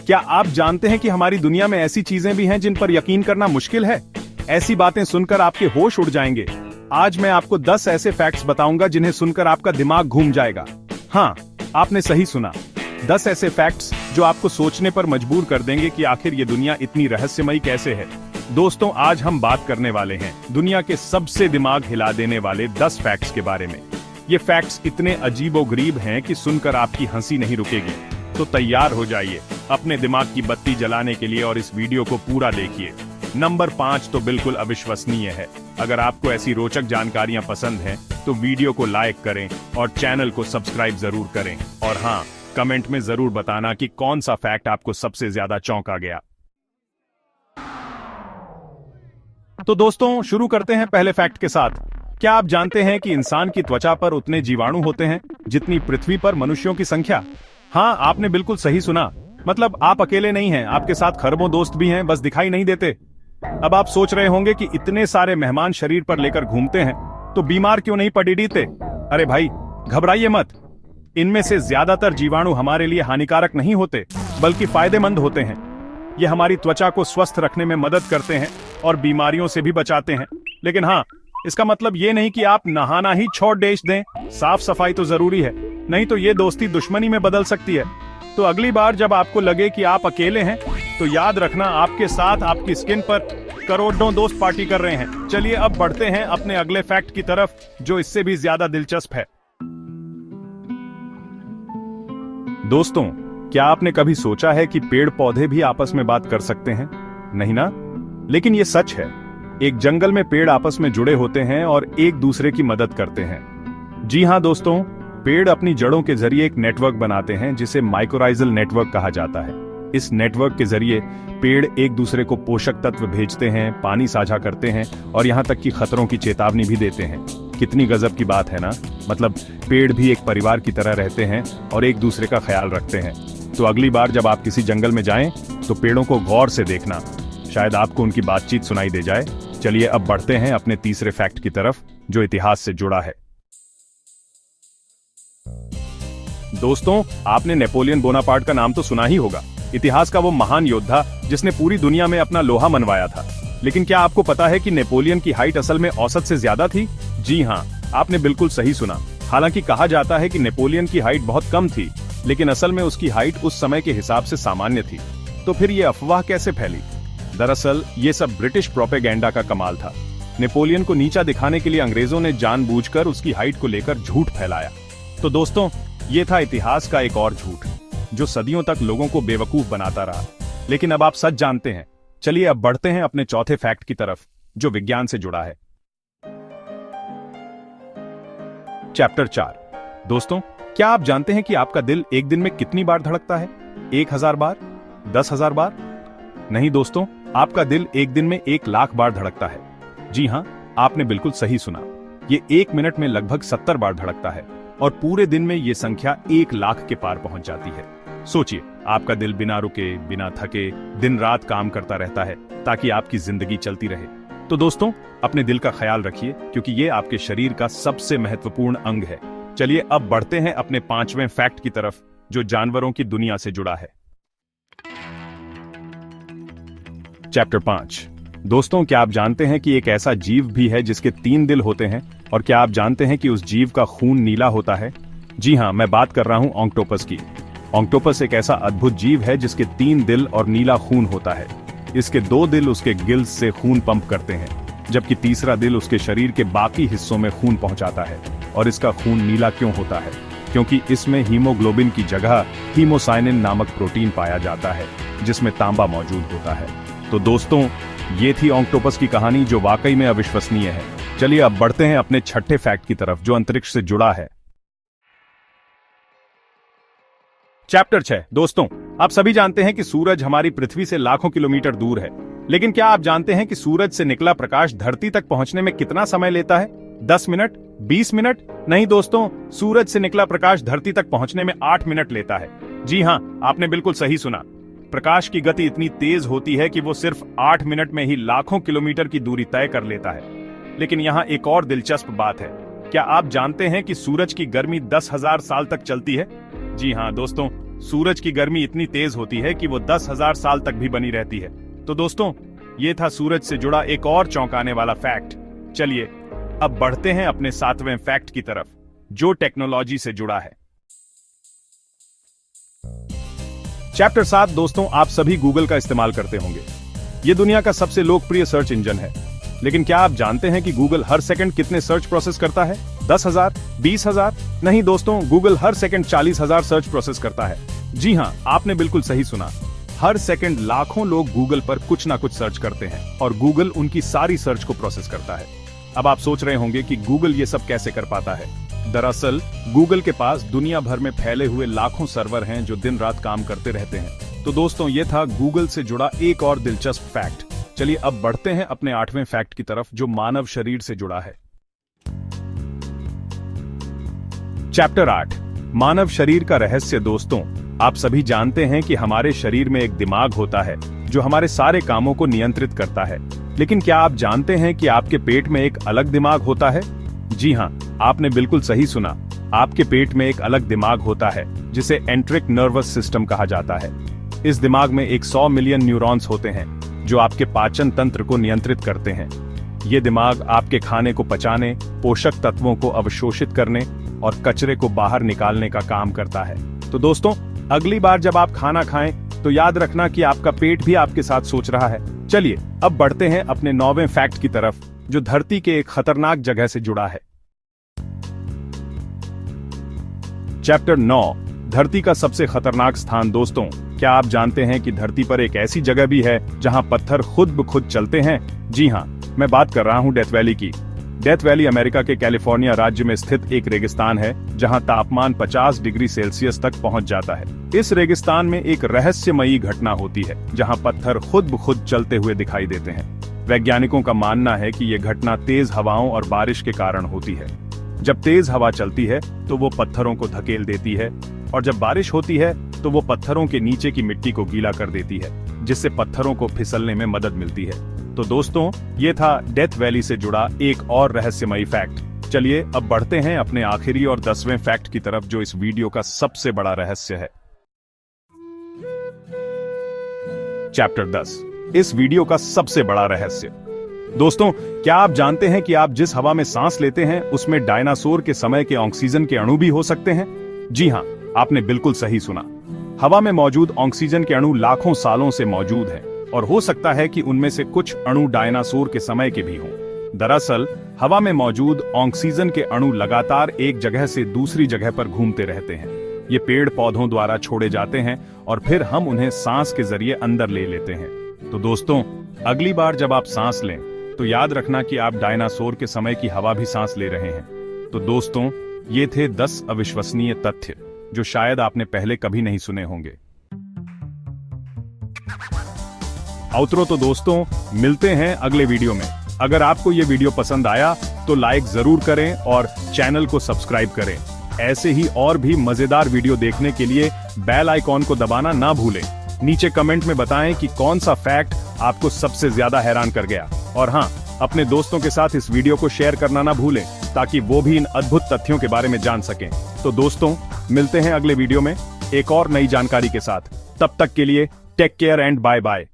क्या आप जानते हैं कि हमारी दुनिया में ऐसी चीजें भी हैं जिन पर यकीन करना मुश्किल है? ऐसी बातें सुनकर आपके होश उड़ जाएंगे। आज मैं आपको 10 ऐसे फैक्ट्स बताऊंगा जिन्हें सुनकर आपका दिमाग घूम जाएगा। हाँ, आपने सही सुना। 10 ऐसे फैक्ट्स जो आपको सोचने पर मजबूर कर देंगे कि आखिर ये दुनिया इतनी रहस्यमयी कैसे है। दोस्तों, आज हम बात करने वाले हैं दुनिया के सबसे दिमाग हिला देने वाले 10 फैक्ट्स के बारे में। ये फैक्ट्स इतने अजीबोगरीब हैं कि सुनकर आपकी हंसी नहीं रुकेगी। तो तैयार हो जाइए अपने दिमाग की बत्ती जलाने के लिए और इस वीडियो को पूरा देखिए। नंबर 5 तो बिल्कुल अविश्वसनीय है। अगर आपको ऐसी रोचक जानकारियां पसंद हैं, तो वीडियो को लाइक करें और चैनल को सब्सक्राइब जरूर करें। और हाँ, कमेंट में जरूर बताना कि कौन सा फैक्ट आपको सबसे ज्यादा चौंका गया। तो दोस्तों, शुरू करते हैं पहले फैक्ट के साथ। क्या आप जानते हैं कि इंसान की त्वचा पर उतने जीवाणु होते हैं जितनी पृथ्वी पर मनुष्यों की संख्या? हाँ, आपने बिल्कुल सही सुना। मतलब आप अकेले नहीं हैं, आपके साथ खरबों दोस्त भी हैं, बस दिखाई नहीं देते। अब आप सोच रहे होंगे कि इतने सारे मेहमान शरीर पर लेकर घूमते हैं तो बीमार क्यों नहीं पड़ीडीते? अरे भाई, घबराइए मत। इनमें से ज्यादातर जीवाणु हमारे लिए हानिकारक नहीं होते, बल्कि फायदेमंद होते हैं। ये हमारी त्वचा को स्वस्थ रखने में मदद करते हैं और बीमारियों से भी बचाते हैं। लेकिन हाँ, इसका मतलब ये नहीं कि आप नहाना ही छोड़ दें। साफ सफाई तो जरूरी है, नहीं तो ये दोस्ती दुश्मनी में बदल सकती है। तो अगली बार जब आपको लगे कि आप अकेले हैं, तो याद रखना आपके साथ आपकी स्किन पर करोड़ों दोस्त पार्टी कर रहे हैं। चलिए अब बढ़ते हैं अपने अगले फैक्ट की तरफ, जो इससे भी ज्यादा दिलचस्प है। दोस्तों, क्या आपने कभी सोचा है कि पेड़ पौधे भी आपस में बात कर सकते हैं? नहीं ना? लेकिन ये सच है। एक जंगल में पेड़ आपस में जुड़े होते हैं और एक दूसरे की मदद करते हैं। जी हाँ दोस्तों, पेड़ अपनी जड़ों के जरिए एक नेटवर्क बनाते हैं जिसे माइकोराइजल नेटवर्क कहा जाता है। इस नेटवर्क के जरिए पेड़ एक दूसरे को पोषक तत्व भेजते हैं, पानी साझा करते हैं और यहाँ तक कि खतरों की चेतावनी भी देते हैं। कितनी गजब की बात है ना? मतलब पेड़ भी एक परिवार की तरह रहते हैं और एक दूसरे का ख्याल रखते हैं। तो अगली बार जब आप किसी जंगल में जाएं, तो पेड़ों को गौर से देखना, शायद आपको उनकी बातचीत सुनाई दे जाए। चलिए अब बढ़ते हैं अपने तीसरे फैक्ट की तरफ, जो इतिहास से जुड़ा है। दोस्तों, आपने नेपोलियन बोनापार्ट का नाम तो सुना ही होगा। इतिहास का वो महान योद्धा जिसने पूरी दुनिया में अपना लोहा मनवाया था। लेकिन क्या आपको पता है कि नेपोलियन की हाइट असल में औसत से ज्यादा थी? जी हाँ, आपने बिल्कुल सही सुना। हालांकि कहा जाता है कि नेपोलियन की हाइट बहुत कम थी, लेकिन असल में उसकी हाइट उस समय के हिसाब से सामान्य थी। तो फिर ये अफवाह कैसे फैली? दरअसल ये सब ब्रिटिश प्रोपेगेंडा का कमाल था। नेपोलियन को नीचा दिखाने के लिए अंग्रेजों ने जानबूझकर उसकी हाइट को लेकर झूठ फैलाया। तो दोस्तों, ये था इतिहास का एक और झूठ, जो सदियों तक लोगों को बेवकूफ बनाता रहा। लेकिन अब आप सच जानते हैं। चलिए अब बढ़ते हैं अपने चौथे फैक्ट की तरफ, जो विज्ञान से जुड़ा है। चैप्टर 4। दोस्तों, क्या आप जानते हैं कि आपका दिल एक दिन में कितनी बार धड़कता है? 1000 बार? 10,000 बार? नहीं दोस्तों, आपका दिल एक दिन में 1,00,000 बार धड़कता है। जी हाँ, आपने बिल्कुल सही सुना। ये 1 मिनट में लगभग 70 बार धड़कता है और पूरे दिन में ये संख्या 1,00,000 के पार पहुंच जाती है। सोचिए, आपका दिल बिना रुके, बिना थके, दिन रात काम करता रहता है ताकि आपकी जिंदगी चलती रहे। तो दोस्तों, अपने दिल का ख्याल रखिए, क्योंकि ये आपके शरीर का सबसे महत्वपूर्ण अंग है। चलिए अब बढ़ते हैं अपने 5वें फैक्ट की तरफ, जो जानवरों की दुनिया से जुड़ा है। चैप्टर 5। दोस्तों, क्या आप जानते हैं कि एक ऐसा जीव भी है जिसके 3 दिल होते हैं? और क्या आप जानते हैं कि उस जीव का खून नीला होता है? जी हाँ, मैं बात कर रहा हूं ऑक्टोपस की। ऑक्टोपस एक ऐसा अद्भुत जीव है जिसके 3 दिल और नीला खून होता है। इसके 2 दिल उसके गिल्स से खून पंप करते हैं, जबकि तीसरा दिल उसके शरीर के बाकी हिस्सों में खून पहुंचाता है। और इसका खून नीला क्यों होता है? क्योंकि इसमें हीमोग्लोबिन की जगह हीमोसाइनिन नामक प्रोटीन पाया जाता है, जिसमें तांबा मौजूद होता है। तो दोस्तों, ये थी ऑक्टोपस की कहानी, जो वाकई में अविश्वसनीय है। चलिए अब बढ़ते हैं अपने छठे फैक्ट की तरफ, जो अंतरिक्ष से जुड़ा है। चैप्टर 6। दोस्तों, आप सभी जानते हैं कि सूरज हमारी पृथ्वी से लाखों किलोमीटर दूर है। लेकिन क्या आप जानते हैं कि सूरज से निकला प्रकाश धरती तक पहुंचने में कितना समय लेता है? 10 मिनट? 20 मिनट? नहीं दोस्तों, सूरज से निकला प्रकाश धरती तक पहुंचने में 8 मिनट लेता है। जी हाँ, आपने बिल्कुल सही सुना। प्रकाश की गति इतनी तेज होती है कि वो सिर्फ 8 मिनट में ही लाखों किलोमीटर की दूरी तय कर लेता है। लेकिन यहाँ एक और दिलचस्प बात है। क्या आप जानते हैं कि सूरज की गर्मी 10,000 साल तक चलती है? जी हाँ दोस्तों, सूरज की गर्मी इतनी तेज होती है कि वो 10,000 साल तक भी बनी रहती है। तो दोस्तों, ये था सूरज से जुड़ा एक और चौंकाने वाला फैक्ट। चलिए अब बढ़ते हैं अपने 7वें फैक्ट की तरफ, जो टेक्नोलॉजी से जुड़ा है। चैप्टर 7 दोस्तों, आप सभी गूगल का इस्तेमाल करते होंगे। ये दुनिया का सबसे लोकप्रिय सर्च इंजन है, लेकिन क्या आप जानते हैं कि गूगल हर सेकंड कितने सर्च प्रोसेस करता है? 10,000, 20,000? नहीं दोस्तों, गूगल हर सेकंड 40,000 सर्च प्रोसेस करता है। जी हां, आपने बिल्कुल सही सुना। हर सेकंड लाखों लोग गूगल पर कुछ ना कुछ सर्च करते हैं और गूगल उनकी सारी सर्च को प्रोसेस करता है। अब आप सोच रहे होंगे कि गूगल ये सब कैसे कर पाता है। दरअसल गूगल के पास दुनिया भर में फैले हुए लाखों सर्वर हैं जो दिन रात काम करते रहते हैं। तो दोस्तों, ये था गूगल से जुड़ा एक और दिलचस्प फैक्ट। चलिए अब बढ़ते हैं अपने 8वें फैक्ट की तरफ, जो मानव शरीर से जुड़ा है। चैप्टर 8, मानव शरीर का रहस्य। दोस्तों, आप सभी जानते हैं कि हमारे शरीर में एक दिमाग होता है जो हमारे सारे कामों को नियंत्रित करता है। लेकिन क्या आप जानते हैं कि आपके पेट में एक अलग दिमाग होता है? जी हां, आपने बिल्कुल सही सुना। आपके पेट में एक अलग दिमाग होता है जिसे एंट्रिक नर्वस सिस्टम कहा जाता है। इस दिमाग में 100 मिलियन न्यूरॉन्स होते हैं जो आपके पाचन तंत्र को नियंत्रित करते हैं। ये दिमाग आपके खाने को पचाने, पोषक तत्वों को अवशोषित करने और कचरे को बाहर निकालने का काम करता है। तो दोस्तों, अगली बार जब आप खाना खाएं तो याद रखना कि आपका पेट भी आपके साथ सोच रहा है। चलिए अब बढ़ते हैं अपने 9वें फैक्ट की तरफ, जो धरती के एक खतरनाक जगह से जुड़ा है। चैप्टर 9, धरती का सबसे खतरनाक स्थान। दोस्तों, क्या आप जानते हैं कि धरती पर एक ऐसी जगह भी है जहां पत्थर खुद ब खुद चलते हैं? जी हां, मैं बात कर रहा हूं डेथ वैली की। डेथ वैली अमेरिका के कैलिफोर्निया राज्य में स्थित एक रेगिस्तान है जहां तापमान 50 डिग्री सेल्सियस तक पहुंच जाता है। इस रेगिस्तान में एक रहस्यमयी घटना होती है जहां पत्थर खुद ब खुद चलते हुए दिखाई देते हैं। वैज्ञानिकों का मानना है कि यह घटना तेज हवाओं और बारिश के कारण होती है। जब तेज हवा चलती है तो वो पत्थरों को धकेल देती है, और जब बारिश होती है तो वो पत्थरों के नीचे की मिट्टी को गीला कर देती है, जिससे पत्थरों को फिसलने में मदद मिलती है। तो दोस्तों, ये था डेथ वैली से जुड़ा एक और रहस्यमयी फैक्ट। चलिए अब बढ़ते हैं अपने आखिरी और 10वें फैक्ट की तरफ, जो इस वीडियो का सबसे बड़ा रहस्य है। चैप्टर 10, इस वीडियो का सबसे बड़ा रहस्य। दोस्तों, क्या आप जानते हैं कि आप जिस हवा में सांस लेते हैं उसमें डायनासोर के समय के ऑक्सीजन के अणु भी हो सकते हैं? जी हां, आपने बिल्कुल सही सुना। हवा में मौजूद ऑक्सीजन के अणु लाखों सालों से मौजूद हैं और हो सकता है कि उनमें से कुछ अणु डायनासोर के समय के भी हों। दरअसल हवा में मौजूद ऑक्सीजन के अणु लगातार एक जगह से दूसरी जगह पर घूमते रहते हैं। ये पेड़ पौधों द्वारा छोड़े जाते हैं और फिर हम उन्हें सांस के जरिए अंदर ले लेते हैं। तो दोस्तों, अगली बार जब आप सांस लें तो याद रखना कि आप डायनासोर के समय की हवा भी सांस ले रहे हैं। तो दोस्तों, ये थे 10 अविश्वसनीय तथ्य जो शायद आपने पहले कभी नहीं सुने होंगे। आउटरो। तो दोस्तों, मिलते हैं अगले वीडियो में। अगर आपको ये वीडियो पसंद आया तो लाइक जरूर करें और चैनल को सब्सक्राइब करें। ऐसे ही और भी मजेदार वीडियो देखने के लिए बेल आइकॉन को दबाना ना भूलें। नीचे कमेंट में बताएं कि कौन सा फैक्ट आपको सबसे ज्यादा हैरान कर गया। और हाँ, अपने दोस्तों के साथ इस वीडियो को शेयर करना ना भूलें ताकि वो भी इन अद्भुत तथ्यों के बारे में जान सकें। तो दोस्तों, मिलते हैं अगले वीडियो में एक और नई जानकारी के साथ। तब तक के लिए take care and bye bye.